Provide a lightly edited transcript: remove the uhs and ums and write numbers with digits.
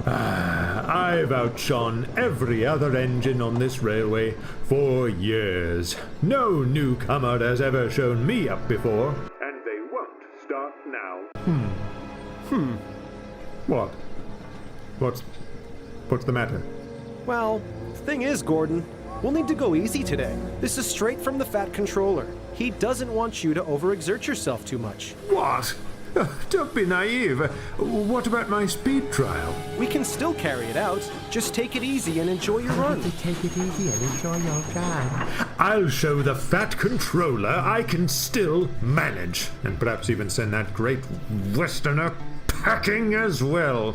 I've outshone every other engine on this railway for years. No newcomer has ever shown me up before. And they won't start now. What? What's the matter? Well, the thing is, Gordon, we'll need to go easy today. This is straight from the Fat Controller. He doesn't want you to overexert yourself too much. What? Don't be naive. What about my speed trial? We can still carry it out. Just take it easy and enjoy your run. Take it easy and enjoy your run. I'll show the Fat Controller I can still manage. And perhaps even send that great Westerner packing as well.